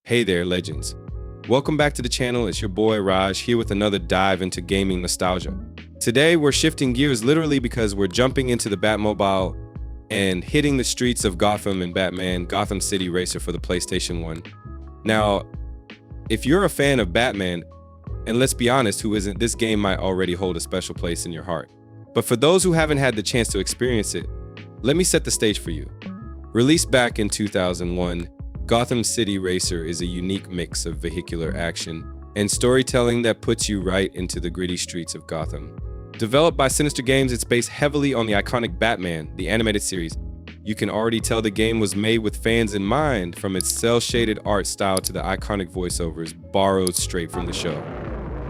Hey there, legends. Welcome back to the channel. It's your boy Raj here with another dive into gaming nostalgia. Today we're shifting gears literally because we're jumping into the Batmobile and hitting the streets of Gotham and Batman Gotham City Racer for the PlayStation 1. Now, if you're a fan of Batman, and let's be honest, who isn't, this game might already hold a special place in your heart. But for those who haven't had the chance to experience it, let me set the stage for you. Released back in 2001, Gotham City Racer is a unique mix of vehicular action and storytelling that puts you right into the gritty streets of Gotham. Developed by Sinister Games, it's based heavily on the iconic Batman, the animated series. You can already tell the game was made with fans in mind, from its cel-shaded art style to the iconic voiceovers borrowed straight from the show.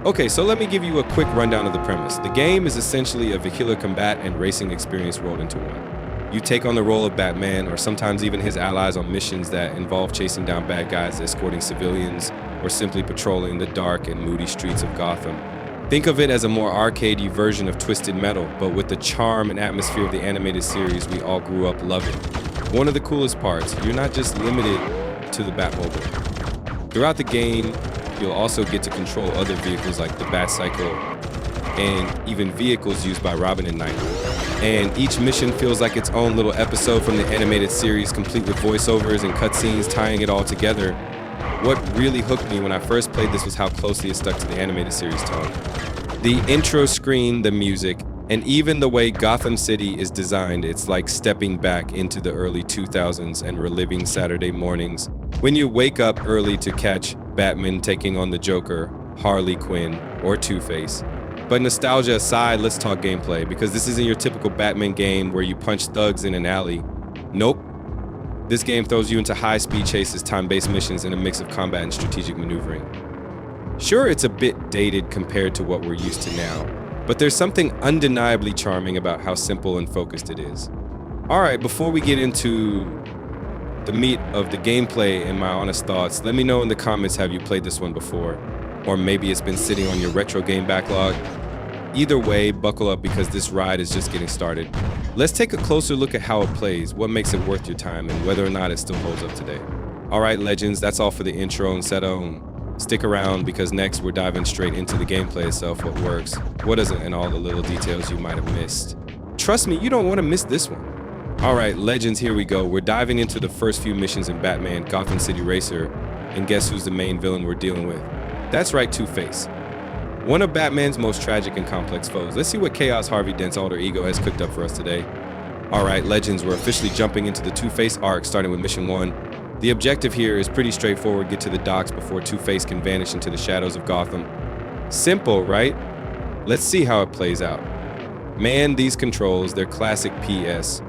Okay, so let me give you a quick rundown of the premise. The game is essentially a vehicular combat and racing experience rolled into one. You take on the role of Batman, or sometimes even his allies, on missions that involve chasing down bad guys, escorting civilians, or simply patrolling the dark and moody streets of Gotham. Think of it as a more arcadey version of Twisted Metal, but with the charm and atmosphere of the animated series we all grew up loving. One of the coolest parts, you're not just limited to the Batmobile. Throughout the game, you'll also get to control other vehicles like the Batcycle and even vehicles used by Robin and Nightwing. And each mission feels like its own little episode from the animated series, complete with voiceovers and cutscenes tying it all together. What really hooked me when I first played this was how closely it stuck to the animated series tone. The intro screen, the music, and even the way Gotham City is designed, it's like stepping back into the early 2000s and reliving Saturday mornings when you wake up early to catch Batman taking on the Joker, Harley Quinn, or Two-Face. But nostalgia aside, let's talk gameplay, because this isn't your typical Batman game where you punch thugs in an alley. Nope. This game throws you into high-speed chases, time-based missions, and a mix of combat and strategic maneuvering. Sure, it's a bit dated compared to what we're used to now, but there's something undeniably charming about how simple and focused it is. Alright, before we get into the meat of the gameplay and my honest thoughts, let me know in the comments, have you played this one before? Or maybe it's been sitting on your retro game backlog. Either way, buckle up because this ride is just getting started. Let's take a closer look at how it plays, what makes it worth your time, and whether or not it still holds up today. Alright legends, that's all for the intro and setup. Stick around because next we're diving straight into the gameplay itself, what works, what doesn't, and all the little details you might have missed. Trust me, you don't want to miss this one. Alright legends, here we go. We're diving into the first few missions in Batman Gotham City Racer, and guess who's the main villain we're dealing with? That's right, Two-Face. One of Batman's most tragic and complex foes. Let's see what chaos Harvey Dent's alter ego has cooked up for us today. Alright, legends, we're officially jumping into the Two-Face arc, starting with Mission 1. The objective here is pretty straightforward: get to the docks before Two-Face can vanish into the shadows of Gotham. Simple, right? Let's see how it plays out. Man, these controls, they're classic PS.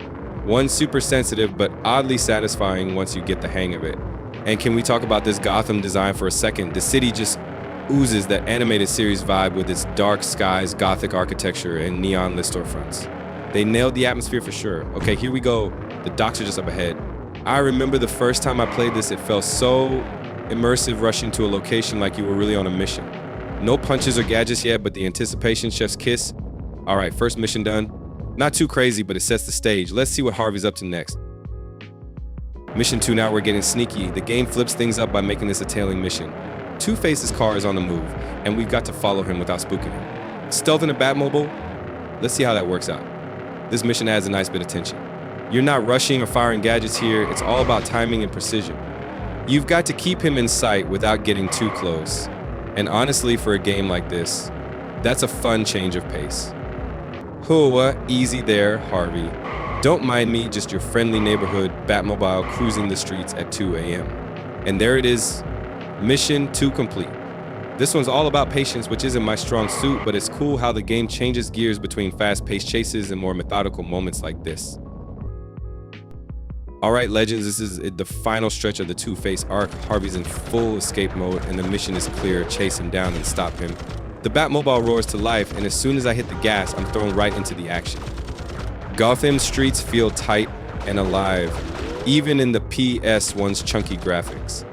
One super sensitive, but oddly satisfying once you get the hang of it. And can we talk about this Gotham design for a second? The city just oozes that animated series vibe with its dark skies, gothic architecture, and neon-lit storefronts. They nailed the atmosphere for sure. Okay, here we go. The docks are just up ahead. I remember the first time I played this, it felt so immersive, rushing to a location like you were really on a mission. No punches or gadgets yet, but the anticipation, chef's kiss. All right, first mission done. Not too crazy, but it sets the stage. Let's see what Harvey's up to next. Mission 2, now we're getting sneaky. The game flips things up by making this a tailing mission. Two-Face's car is on the move, and we've got to follow him without spooking him. Stealth in a Batmobile? Let's see how that works out. This mission adds a nice bit of tension. You're not rushing or firing gadgets here, it's all about timing and precision. You've got to keep him in sight without getting too close. And honestly, for a game like this, that's a fun change of pace. Hooah, easy there, Harvey. Don't mind me, just your friendly neighborhood Batmobile cruising the streets at 2 a.m. And there it is, Mission 2 complete. This one's all about patience, which isn't my strong suit, but it's cool how the game changes gears between fast-paced chases and more methodical moments like this. Alright legends, this is the final stretch of the Two-Face arc. Harvey's in full escape mode and the mission is clear: chase him down and stop him. The Batmobile roars to life, and as soon as I hit the gas, I'm thrown right into the action. Gotham streets feel tight and alive, even in the PS1's chunky graphics.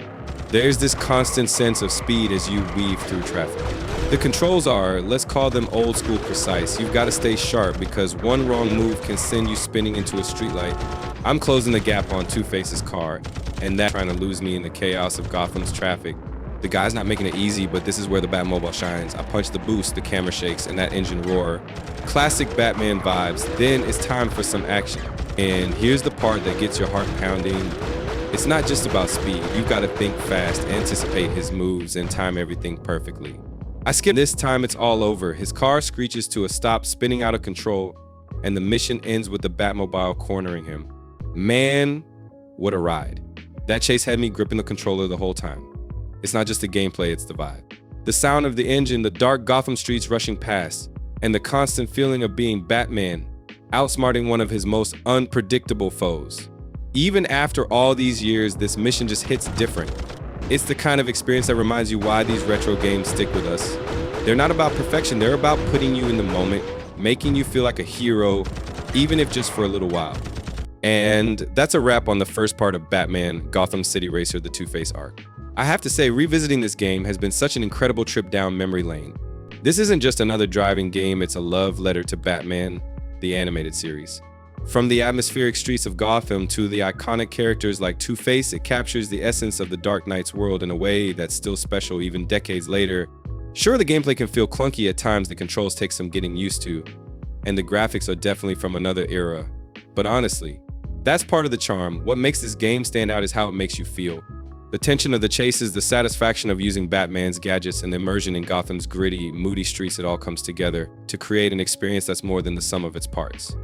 There's this constant sense of speed as you weave through traffic. The controls are, let's call them old school precise. You've got to stay sharp because one wrong move can send you spinning into a streetlight. I'm closing the gap on Two-Face's car, and that trying to lose me in the chaos of Gotham's traffic. The guy's not making it easy, but this is where the Batmobile shines. I punch the boost, the camera shakes, and that engine roar. Classic Batman vibes. Then it's time for some action. And here's the part that gets your heart pounding. It's not just about speed. You've got to think fast, anticipate his moves, and time everything perfectly. I skip this time, it's all over. His car screeches to a stop, spinning out of control, and the mission ends with the Batmobile cornering him. Man, what a ride. That chase had me gripping the controller the whole time. It's not just the gameplay, it's the vibe. The sound of the engine, the dark Gotham streets rushing past, and the constant feeling of being Batman, outsmarting one of his most unpredictable foes. Even after all these years, this mission just hits different. It's the kind of experience that reminds you why these retro games stick with us. They're not about perfection, they're about putting you in the moment, making you feel like a hero, even if just for a little while. And that's a wrap on the first part of Batman, Gotham City Racer, the Two-Face arc. I have to say, revisiting this game has been such an incredible trip down memory lane. This isn't just another driving game, it's a love letter to Batman, the animated series. From the atmospheric streets of Gotham to the iconic characters like Two-Face, it captures the essence of the Dark Knight's world in a way that's still special even decades later. Sure, the gameplay can feel clunky at times, the controls take some getting used to, and the graphics are definitely from another era. But honestly, that's part of the charm. What makes this game stand out is how it makes you feel. The tension of the chases, the satisfaction of using Batman's gadgets, and the immersion in Gotham's gritty, moody streets, it all comes together to create an experience that's more than the sum of its parts.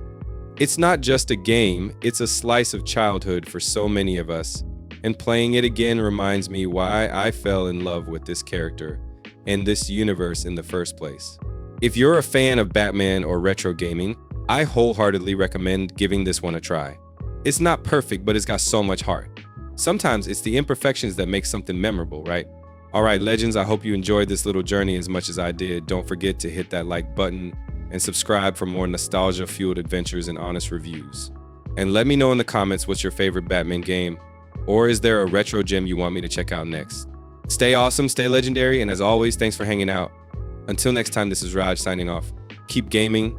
It's not just a game, it's a slice of childhood for so many of us, and playing it again reminds me why I fell in love with this character and this universe in the first place. If you're a fan of Batman or retro gaming, I wholeheartedly recommend giving this one a try. It's not perfect, but it's got so much heart. Sometimes it's the imperfections that make something memorable, right? All right, legends, I hope you enjoyed this little journey as much as I did. Don't forget to hit that like button and subscribe for more nostalgia-fueled adventures and honest reviews. And let me know in the comments what's your favorite Batman game, or is there a retro gem you want me to check out next? Stay awesome, stay legendary, and as always, thanks for hanging out. Until next time, this is Raj signing off. Keep gaming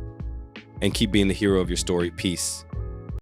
and keep being the hero of your story. Peace.